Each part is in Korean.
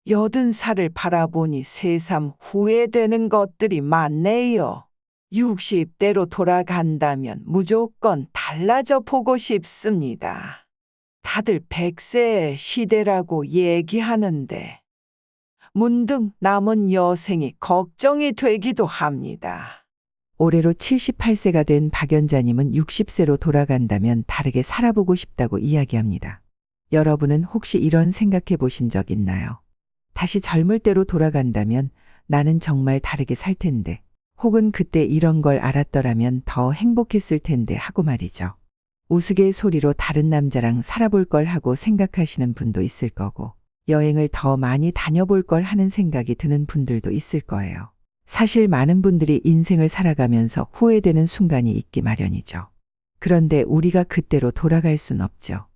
80살을 바라보니 새삼 후회되는 것들이 많네요. 60대로 돌아간다면 무조건 달라져 보고 싶습니다. 다들 100세의 시대라고 얘기하는데 문득 남은 여생이 걱정이 되기도 합니다. 올해로 78세가 된 박연자님은 60세로 돌아간다면 다르게 살아보고 싶다고 이야기합니다. 여러분은 혹시 이런 생각해 보신 적 있나요? 다시 젊을 때로 돌아간다면 나는 정말 다르게 살 텐데, 혹은 그때 이런 걸 알았더라면 더 행복했을 텐데 하고 말이죠. 우스갯소리로 다른 남자랑 살아볼 걸 하고 생각하시는 분도 있을 거고, 여행을 더 많이 다녀볼 걸 하는 생각이 드는 분들도 있을 거예요. 사실 많은 분들이 인생을 살아가면서 후회되는 순간이 있기 마련이죠. 그런데 우리가 그때로 돌아갈 순 없죠.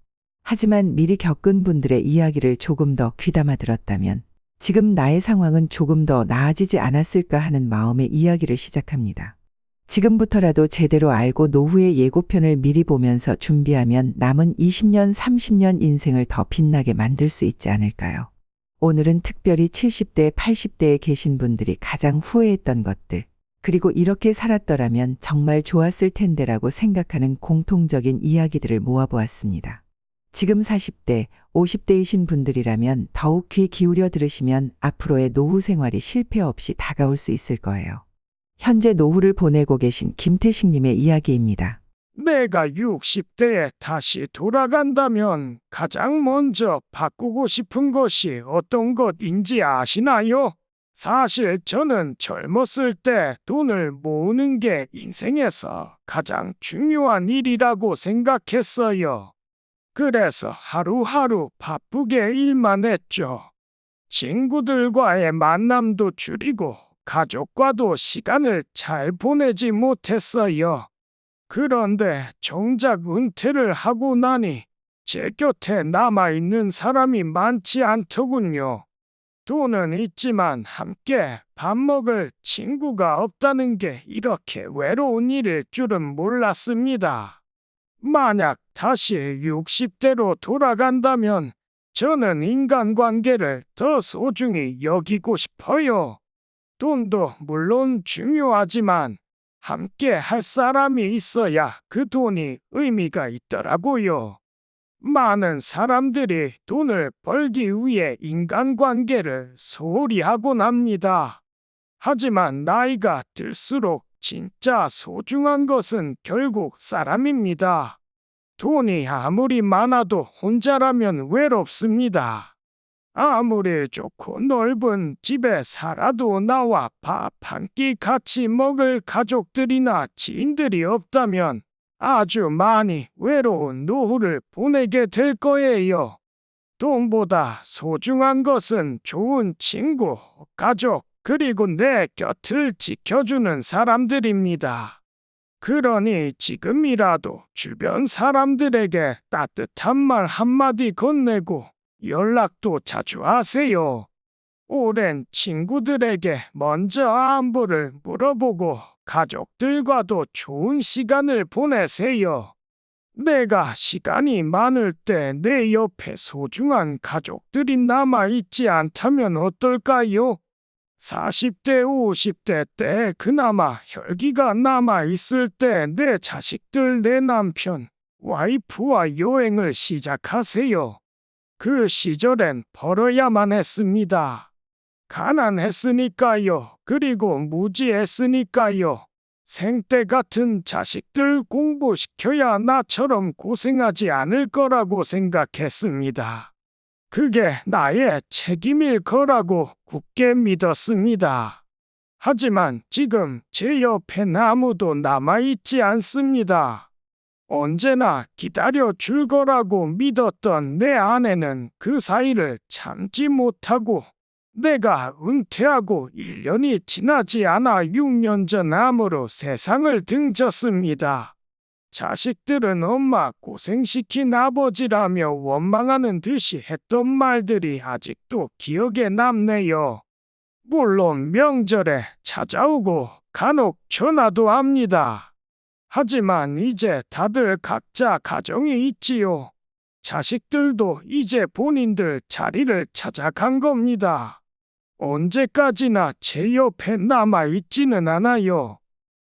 하지만 미리 겪은 분들의 이야기를 조금 더 귀담아 들었다면 지금 나의 상황은 조금 더 나아지지 않았을까 하는 마음의 이야기를 시작합니다. 지금부터라도 제대로 알고 노후의 예고편을 미리 보면서 준비하면 남은 20년, 30년 인생을 더 빛나게 만들 수 있지 않을까요? 오늘은 특별히 70대, 80대에 계신 분들이 가장 후회했던 것들, 그리고 이렇게 살았더라면 정말 좋았을 텐데라고 생각하는 공통적인 이야기들을 모아보았습니다. 지금 40대, 50대이신 분들이라면 더욱 귀 기울여 들으시면 앞으로의 노후 생활이 실패 없이 다가올 수 있을 거예요. 현재 노후를 보내고 계신 김태식님의 이야기입니다. 내가 60대에 다시 돌아간다면 가장 먼저 바꾸고 싶은 것이 어떤 것인지 아시나요? 사실 저는 젊었을 때 돈을 모으는 게 인생에서 가장 중요한 일이라고 생각했어요. 그래서 하루하루 바쁘게 일만 했죠. 친구들과의 만남도 줄이고 가족과도 시간을 잘 보내지 못했어요. 그런데 정작 은퇴를 하고 나니 제 곁에 남아있는 사람이 많지 않더군요. 돈은 있지만 함께 밥 먹을 친구가 없다는 게 이렇게 외로운 일일 줄은 몰랐습니다. 만약 다시 60대로 돌아간다면 저는 인간관계를 더 소중히 여기고 싶어요. 돈도 물론 중요하지만 함께 할 사람이 있어야 그 돈이 의미가 있더라고요. 많은 사람들이 돈을 벌기 위해 인간관계를 소홀히 하곤 합니다. 하지만 나이가 들수록 진짜 소중한 것은 결국 사람입니다. 돈이 아무리 많아도 혼자라면 외롭습니다. 아무리 좋고 넓은 집에 살아도 나와 밥 한 끼 같이 먹을 가족들이나 지인들이 없다면 아주 많이 외로운 노후를 보내게 될 거예요. 돈보다 소중한 것은 좋은 친구, 가족, 그리고 내 곁을 지켜주는 사람들입니다. 그러니 지금이라도 주변 사람들에게 따뜻한 말 한마디 건네고 연락도 자주 하세요. 오랜 친구들에게 먼저 안부를 물어보고 가족들과도 좋은 시간을 보내세요. 내가 시간이 많을 때 내 옆에 소중한 가족들이 남아있지 않다면 어떨까요? 40대, 50대 때 그나마 혈기가 남아있을 때 내 자식들, 내 남편, 와이프와 여행을 시작하세요. 그 시절엔 벌어야만 했습니다. 가난했으니까요. 그리고 무지했으니까요. 생때 같은 자식들 공부시켜야 나처럼 고생하지 않을 거라고 생각했습니다. 그게 나의 책임일 거라고 굳게 믿었습니다. 하지만 지금 제 옆엔 아무도 남아있지 않습니다. 언제나 기다려 줄 거라고 믿었던 내 아내는 그 사이를 참지 못하고 내가 은퇴하고 1년이 지나지 않아 6년 전 암으로 세상을 등졌습니다. 자식들은 엄마 고생시킨 아버지라며 원망하는 듯이 했던 말들이 아직도 기억에 남네요. 물론 명절에 찾아오고 간혹 전화도 합니다. 하지만 이제 다들 각자 가정이 있지요. 자식들도 이제 본인들 자리를 찾아간 겁니다. 언제까지나 제 옆에 남아있지는 않아요.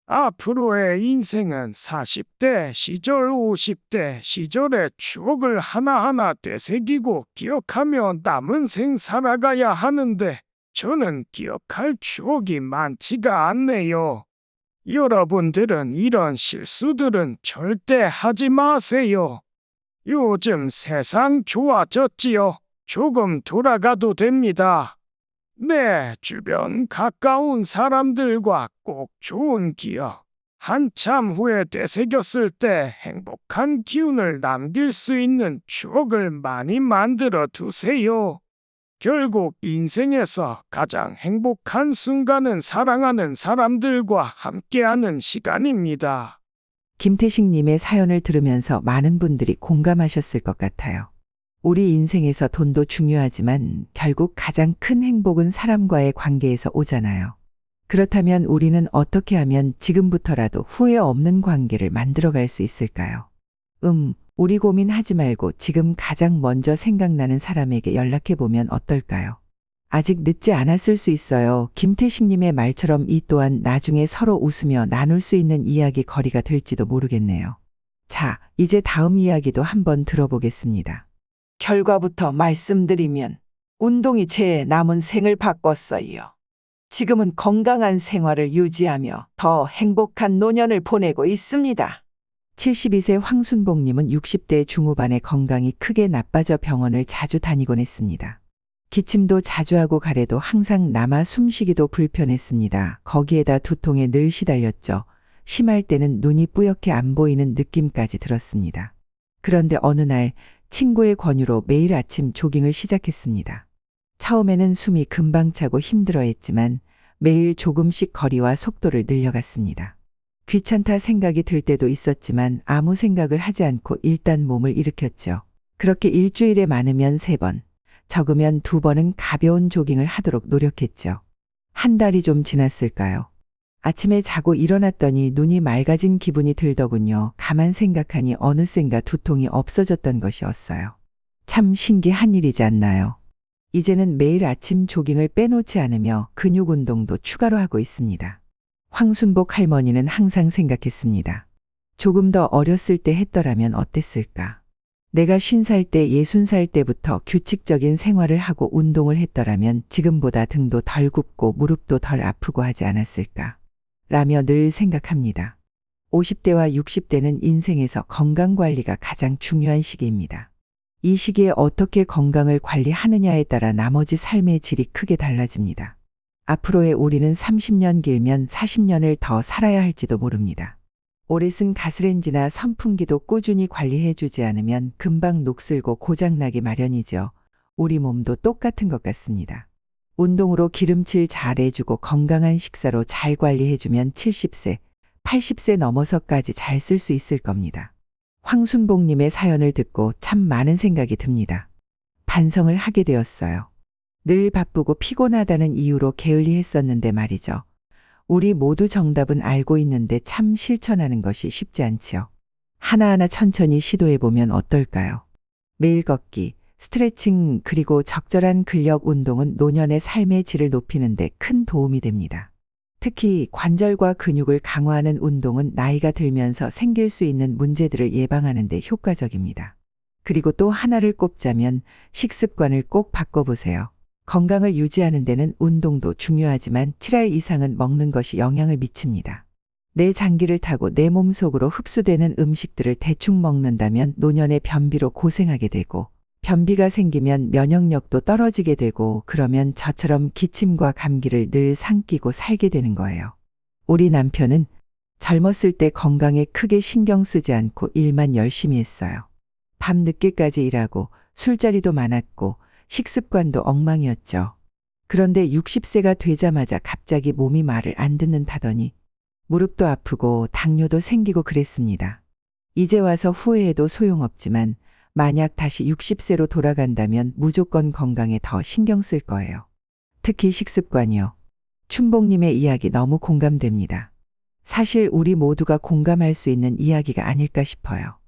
앞으로의 인생은 40대 시절, 50대 시절의 추억을 하나하나 되새기고 기억하며 남은 생 살아가야 하는데 저는 기억할 추억이 많지가 않네요. 여러분들은 이런 실수들은 절대 하지 마세요. 요즘 세상 좋아졌지요. 조금 돌아가도 됩니다. 내 주변 가까운 사람들과 꼭 좋은 기억, 한참 후에 되새겼을 때 행복한 기운을 남길 수 있는 추억을 많이 만들어 두세요. 결국 인생에서 가장 행복한 순간은 사랑하는 사람들과 함께하는 시간입니다. 김태식님의 사연을 들으면서 많은 분들이 공감하셨을 것 같아요. 우리 인생에서 돈도 중요하지만 결국 가장 큰 행복은 사람과의 관계에서 오잖아요. 그렇다면 우리는 어떻게 하면 지금부터라도 후회 없는 관계를 만들어갈 수 있을까요? 우리 고민하지 말고 지금 가장 먼저 생각나는 사람에게 연락해보면 어떨까요? 아직 늦지 않았을 수 있어요. 김태식님의 말처럼 이 또한 나중에 서로 웃으며 나눌 수 있는 이야기 거리가 될지도 모르겠네요. 자, 이제 다음 이야기도 한번 들어보겠습니다. 결과부터 말씀드리면 운동이 제 남은 생을 바꿨어요. 지금은 건강한 생활을 유지하며 더 행복한 노년을 보내고 있습니다. 72세 황순복님은 60대 중후반에 건강이 크게 나빠져 병원을 자주 다니곤 했습니다. 기침도 자주 하고 가래도 항상 남아 숨쉬기도 불편했습니다. 거기에다 두통에 늘 시달렸죠. 심할 때는 눈이 뿌옇게 안 보이는 느낌까지 들었습니다. 그런데 어느 날 친구의 권유로 매일 아침 조깅을 시작했습니다. 처음에는 숨이 금방 차고 힘들어했지만 매일 조금씩 거리와 속도를 늘려갔습니다. 귀찮다 생각이 들 때도 있었지만 아무 생각을 하지 않고 일단 몸을 일으켰죠. 그렇게 일주일에 많으면 3번, 적으면 2번은 가벼운 조깅을 하도록 노력했죠. 한 달이 좀 지났을까요? 아침에 자고 일어났더니 눈이 맑아진 기분이 들더군요. 가만 생각하니 어느샌가 두통이 없어졌던 것이었어요. 참 신기한 일이지 않나요? 이제는 매일 아침 조깅을 빼놓지 않으며 근육 운동도 추가로 하고 있습니다. 황순복 할머니는 항상 생각했습니다. 조금 더 어렸을 때 했더라면 어땠을까? 내가 50살 때 60살 때부터 규칙적인 생활을 하고 운동을 했더라면 지금보다 등도 덜 굽고 무릎도 덜 아프고 하지 않았을까? 라며 늘 생각합니다. 50대와 60대는 인생에서 건강관리가 가장 중요한 시기입니다. 이 시기에 어떻게 건강을 관리하느냐에 따라 나머지 삶의 질이 크게 달라집니다. 앞으로의 우리는 30년 길면 40년을 더 살아야 할지도 모릅니다. 오래 쓴 가스레인지나 선풍기도 꾸준히 관리해주지 않으면 금방 녹슬고 고장나기 마련이죠. 우리 몸도 똑같은 것 같습니다. 운동으로 기름칠 잘 해주고 건강한 식사로 잘 관리해주면 70세, 80세 넘어서까지 잘 쓸 수 있을 겁니다. 황순복님의 사연을 듣고 참 많은 생각이 듭니다. 반성을 하게 되었어요. 늘 바쁘고 피곤하다는 이유로 게을리했었는데 말이죠. 우리 모두 정답은 알고 있는데 참 실천하는 것이 쉽지 않지요. 하나하나 천천히 시도해보면 어떨까요? 매일 걷기, 스트레칭 그리고 적절한 근력 운동은 노년의 삶의 질을 높이는 데 큰 도움이 됩니다. 특히 관절과 근육을 강화하는 운동은 나이가 들면서 생길 수 있는 문제들을 예방하는 데 효과적입니다. 그리고 또 하나를 꼽자면 식습관을 꼭 바꿔보세요. 건강을 유지하는 데는 운동도 중요하지만 7알 이상은 먹는 것이 영향을 미칩니다. 내 장기를 타고 내 몸속으로 흡수되는 음식들을 대충 먹는다면 노년에 변비로 고생하게 되고 변비가 생기면 면역력도 떨어지게 되고 그러면 저처럼 기침과 감기를 늘 삼키고 살게 되는 거예요. 우리 남편은 젊었을 때 건강에 크게 신경 쓰지 않고 일만 열심히 했어요. 밤 늦게까지 일하고 술자리도 많았고 식습관도 엉망이었죠. 그런데 60세가 되자마자 갑자기 몸이 말을 안 듣는다더니 무릎도 아프고 당뇨도 생기고 그랬습니다. 이제 와서 후회해도 소용없지만 만약 다시 60세로 돌아간다면 무조건 건강에 더 신경 쓸 거예요. 특히 식습관이요. 춘복님의 이야기 너무 공감됩니다. 사실 우리 모두가 공감할 수 있는 이야기가 아닐까 싶어요.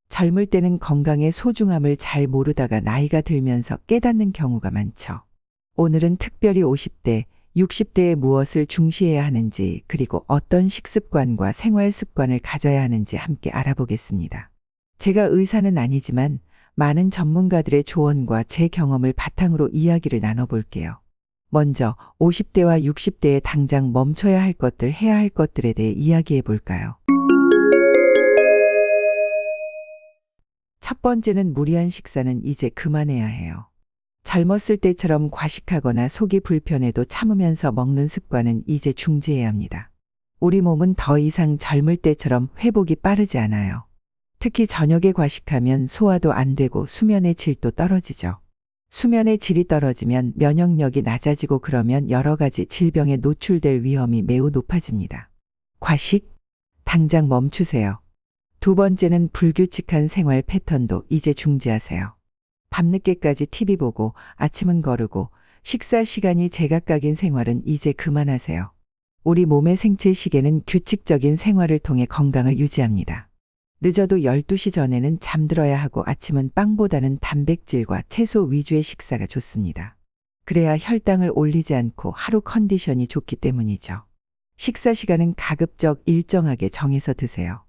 젊을 때는 건강의 소중함을 잘 모르다가 나이가 들면서 깨닫는 경우가 많죠. 오늘은 특별히 50대, 60대에 무엇을 중시해야 하는지, 그리고 어떤 식습관과 생활 습관을 가져야 하는지 함께 알아보겠습니다. 제가 의사는 아니지만 많은 전문가들의 조언과 제 경험을 바탕으로 이야기를 나눠볼게요. 먼저 50대와 60대에 당장 멈춰야 할 것들, 해야 할 것들에 대해 이야기해 볼까요? 첫 번째는 무리한 식사는 이제 그만해야 해요. 젊었을 때처럼 과식하거나 속이 불편해도 참으면서 먹는 습관은 이제 중지해야 합니다. 우리 몸은 더 이상 젊을 때처럼 회복이 빠르지 않아요. 특히 저녁에 과식하면 소화도 안 되고 수면의 질도 떨어지죠. 수면의 질이 떨어지면 면역력이 낮아지고 그러면 여러 가지 질병에 노출될 위험이 매우 높아집니다. 과식, 당장 멈추세요. 두 번째는 불규칙한 생활 패턴도 이제 중지하세요. 밤늦게까지 TV 보고 아침은 거르고 식사 시간이 제각각인 생활은 이제 그만하세요. 우리 몸의 생체 시계는 규칙적인 생활을 통해 건강을 유지합니다. 늦어도 12시 전에는 잠들어야 하고 아침은 빵보다는 단백질과 채소 위주의 식사가 좋습니다. 그래야 혈당을 올리지 않고 하루 컨디션이 좋기 때문이죠. 식사 시간은 가급적 일정하게 정해서 드세요.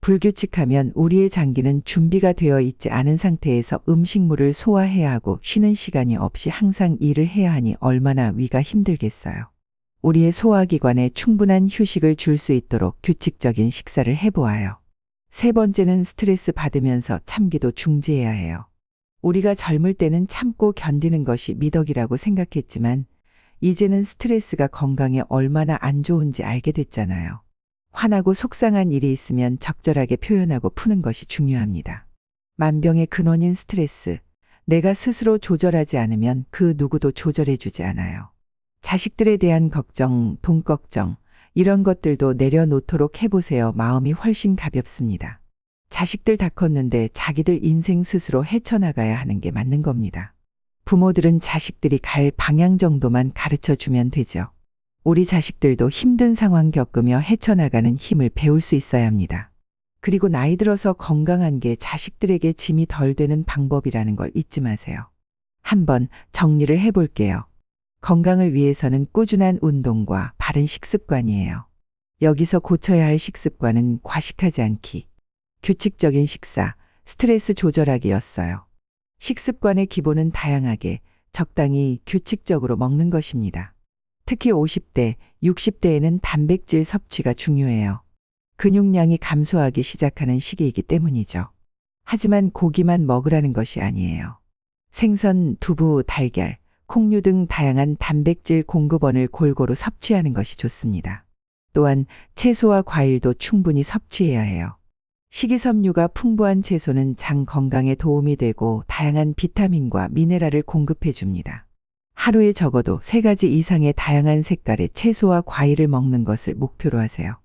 불규칙하면 우리의 장기는 준비가 되어 있지 않은 상태에서 음식물을 소화해야 하고 쉬는 시간이 없이 항상 일을 해야 하니 얼마나 위가 힘들겠어요. 우리의 소화기관에 충분한 휴식을 줄 수 있도록 규칙적인 식사를 해보아요. 세 번째는 스트레스 받으면서 참기도 중지해야 해요. 우리가 젊을 때는 참고 견디는 것이 미덕이라고 생각했지만 이제는 스트레스가 건강에 얼마나 안 좋은지 알게 됐잖아요. 화나고 속상한 일이 있으면 적절하게 표현하고 푸는 것이 중요합니다. 만병의 근원인 스트레스, 내가 스스로 조절하지 않으면 그 누구도 조절해주지 않아요. 자식들에 대한 걱정, 돈 걱정, 이런 것들도 내려놓도록 해보세요. 마음이 훨씬 가볍습니다. 자식들 다 컸는데 자기들 인생 스스로 헤쳐나가야 하는 게 맞는 겁니다. 부모들은 자식들이 갈 방향 정도만 가르쳐 주면 되죠. 우리 자식들도 힘든 상황 겪으며 헤쳐나가는 힘을 배울 수 있어야 합니다. 그리고 나이 들어서 건강한 게 자식들에게 짐이 덜 되는 방법이라는 걸 잊지 마세요. 한번 정리를 해볼게요. 건강을 위해서는 꾸준한 운동과 바른 식습관이에요. 여기서 고쳐야 할 식습관은 과식하지 않기, 규칙적인 식사, 스트레스 조절하기였어요. 식습관의 기본은 다양하게, 적당히 규칙적으로 먹는 것입니다. 특히 50대, 60대에는 단백질 섭취가 중요해요. 근육량이 감소하기 시작하는 시기이기 때문이죠. 하지만 고기만 먹으라는 것이 아니에요. 생선, 두부, 달걀, 콩류 등 다양한 단백질 공급원을 골고루 섭취하는 것이 좋습니다. 또한 채소와 과일도 충분히 섭취해야 해요. 식이섬유가 풍부한 채소는 장 건강에 도움이 되고 다양한 비타민과 미네랄을 공급해 줍니다. 하루에 적어도 3가지 이상의 다양한 색깔의 채소와 과일을 먹는 것을 목표로 하세요.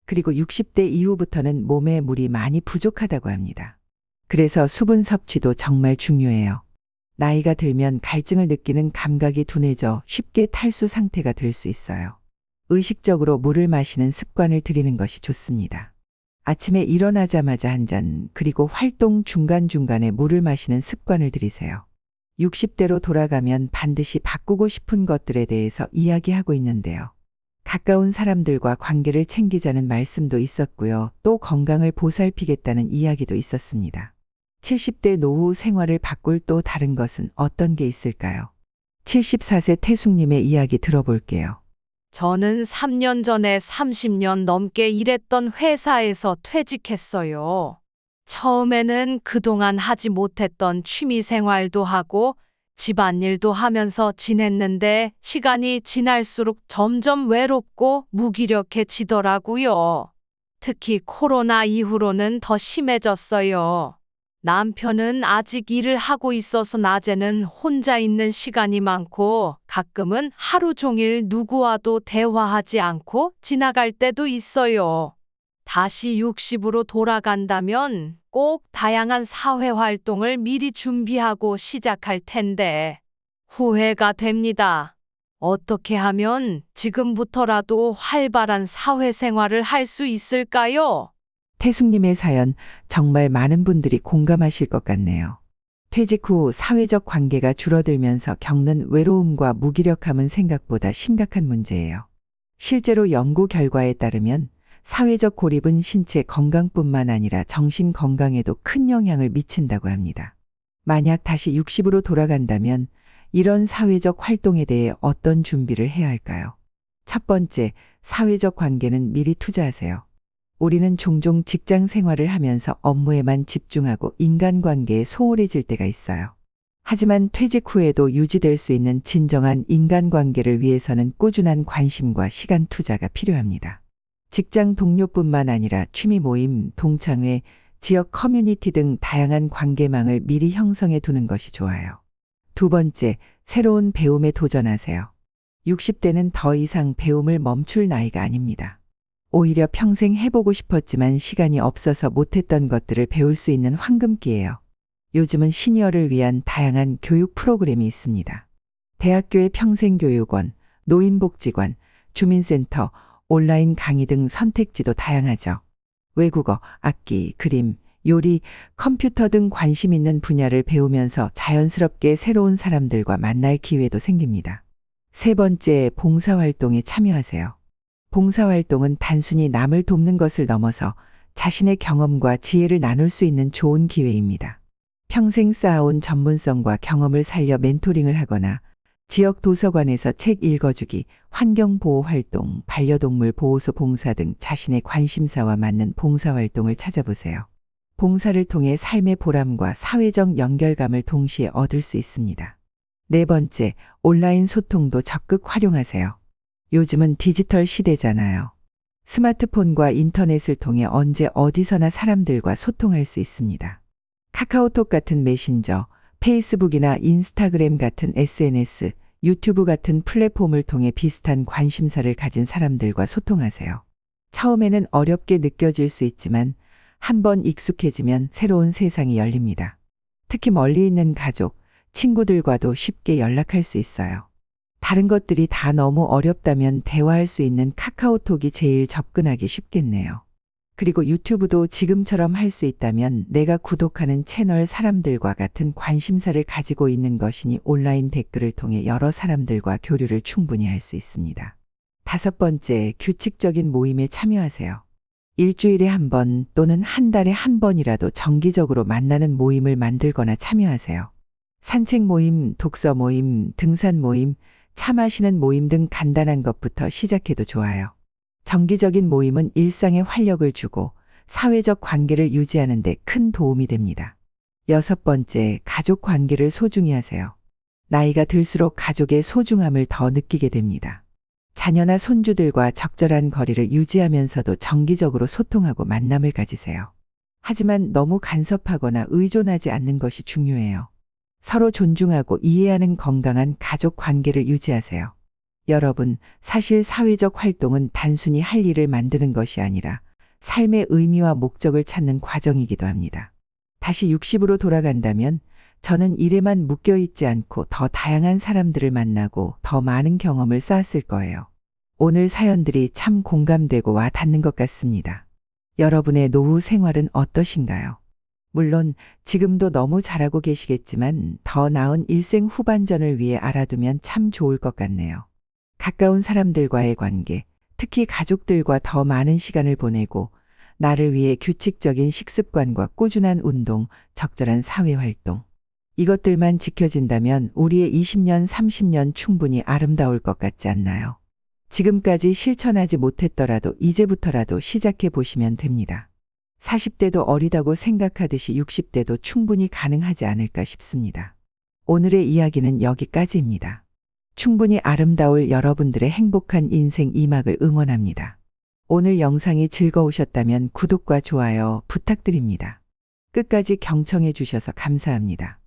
그리고 60대 이후부터는 몸에 물이 많이 부족하다고 합니다. 그래서 수분 섭취도 정말 중요해요. 나이가 들면 갈증을 느끼는 감각이 둔해져 쉽게 탈수 상태가 될 수 있어요. 의식적으로 물을 마시는 습관을 들이는 것이 좋습니다. 아침에 일어나자마자 한 잔, 그리고 활동 중간중간에 물을 마시는 습관을 들이세요. 60대로 돌아가면 반드시 바꾸고 싶은 것들에 대해서 이야기하고 있는데요. 가까운 사람들과 관계를 챙기자는 말씀도 있었고요. 또 건강을 보살피겠다는 이야기도 있었습니다. 70대 노후 생활을 바꿀 또 다른 것은 어떤 게 있을까요? 74세 태숙님의 이야기 들어볼게요. 저는 3년 전에 30년 넘게 일했던 회사에서 퇴직했어요. 처음에는 그동안 하지 못했던 취미 생활도 하고 집안일도 하면서 지냈는데 시간이 지날수록 점점 외롭고 무기력해지더라고요. 특히 코로나 이후로는 더 심해졌어요. 남편은 아직 일을 하고 있어서 낮에는 혼자 있는 시간이 많고 가끔은 하루 종일 누구와도 대화하지 않고 지나갈 때도 있어요. 다시 60으로 돌아간다면 꼭 다양한 사회 활동을 미리 준비하고 시작할 텐데 후회가 됩니다. 어떻게 하면 지금부터라도 활발한 사회생활을 할 수 있을까요? 태숙님의 사연 정말 많은 분들이 공감하실 것 같네요. 퇴직 후 사회적 관계가 줄어들면서 겪는 외로움과 무기력함은 생각보다 심각한 문제예요. 실제로 연구 결과에 따르면 사회적 고립은 신체 건강뿐만 아니라 정신 건강에도 큰 영향을 미친다고 합니다. 만약 다시 60으로 돌아간다면 이런 사회적 활동에 대해 어떤 준비를 해야 할까요? 첫 번째, 사회적 관계는 미리 투자하세요. 우리는 종종 직장 생활을 하면서 업무에만 집중하고 인간관계에 소홀해질 때가 있어요. 하지만 퇴직 후에도 유지될 수 있는 진정한 인간관계를 위해서는 꾸준한 관심과 시간 투자가 필요합니다. 직장 동료뿐만 아니라 취미 모임, 동창회, 지역 커뮤니티 등 다양한 관계망을 미리 형성해 두는 것이 좋아요. 두 번째, 새로운 배움에 도전하세요. 60대는 더 이상 배움을 멈출 나이가 아닙니다. 오히려 평생 해보고 싶었지만 시간이 없어서 못했던 것들을 배울 수 있는 황금기예요. 요즘은 시니어를 위한 다양한 교육 프로그램이 있습니다. 대학교의 평생교육원, 노인복지관, 주민센터, 온라인 강의 등 선택지도 다양하죠. 외국어, 악기, 그림, 요리, 컴퓨터 등 관심 있는 분야를 배우면서 자연스럽게 새로운 사람들과 만날 기회도 생깁니다. 세 번째, 봉사활동에 참여하세요. 봉사활동은 단순히 남을 돕는 것을 넘어서 자신의 경험과 지혜를 나눌 수 있는 좋은 기회입니다. 평생 쌓아온 전문성과 경험을 살려 멘토링을 하거나 지역 도서관에서 책 읽어주기, 환경보호 활동, 반려동물 보호소 봉사 등 자신의 관심사와 맞는 봉사활동을 찾아보세요. 봉사를 통해 삶의 보람과 사회적 연결감을 동시에 얻을 수 있습니다. 네 번째, 온라인 소통도 적극 활용하세요. 요즘은 디지털 시대잖아요. 스마트폰과 인터넷을 통해 언제 어디서나 사람들과 소통할 수 있습니다. 카카오톡 같은 메신저, 페이스북이나 인스타그램 같은 SNS, 유튜브 같은 플랫폼을 통해 비슷한 관심사를 가진 사람들과 소통하세요. 처음에는 어렵게 느껴질 수 있지만 한번 익숙해지면 새로운 세상이 열립니다. 특히 멀리 있는 가족, 친구들과도 쉽게 연락할 수 있어요. 다른 것들이 다 너무 어렵다면 대화할 수 있는 카카오톡이 제일 접근하기 쉽겠네요. 그리고 유튜브도 지금처럼 할 수 있다면 내가 구독하는 채널 사람들과 같은 관심사를 가지고 있는 것이니 온라인 댓글을 통해 여러 사람들과 교류를 충분히 할 수 있습니다. 다섯 번째, 규칙적인 모임에 참여하세요. 일주일에 한 번 또는 한 달에 한 번이라도 정기적으로 만나는 모임을 만들거나 참여하세요. 산책 모임, 독서 모임, 등산 모임, 차 마시는 모임 등 간단한 것부터 시작해도 좋아요. 정기적인 모임은 일상에 활력을 주고 사회적 관계를 유지하는 데 큰 도움이 됩니다. 여섯 번째, 가족 관계를 소중히 하세요. 나이가 들수록 가족의 소중함을 더 느끼게 됩니다. 자녀나 손주들과 적절한 거리를 유지하면서도 정기적으로 소통하고 만남을 가지세요. 하지만 너무 간섭하거나 의존하지 않는 것이 중요해요. 서로 존중하고 이해하는 건강한 가족 관계를 유지하세요. 여러분, 사실 사회적 활동은 단순히 할 일을 만드는 것이 아니라 삶의 의미와 목적을 찾는 과정이기도 합니다. 다시 60으로 돌아간다면 저는 일에만 묶여 있지 않고 더 다양한 사람들을 만나고 더 많은 경험을 쌓았을 거예요. 오늘 사연들이 참 공감되고 와 닿는 것 같습니다. 여러분의 노후 생활은 어떠신가요? 물론 지금도 너무 잘하고 계시겠지만 더 나은 일생 후반전을 위해 알아두면 참 좋을 것 같네요. 가까운 사람들과의 관계, 특히 가족들과 더 많은 시간을 보내고 나를 위해 규칙적인 식습관과 꾸준한 운동, 적절한 사회활동. 이것들만 지켜진다면 우리의 20년, 30년 충분히 아름다울 것 같지 않나요? 지금까지 실천하지 못했더라도 이제부터라도 시작해 보시면 됩니다. 40대도 어리다고 생각하듯이 60대도 충분히 가능하지 않을까 싶습니다. 오늘의 이야기는 여기까지입니다. 충분히 아름다울 여러분들의 행복한 인생 2막을 응원합니다. 오늘 영상이 즐거우셨다면 구독과 좋아요 부탁드립니다. 끝까지 경청해 주셔서 감사합니다.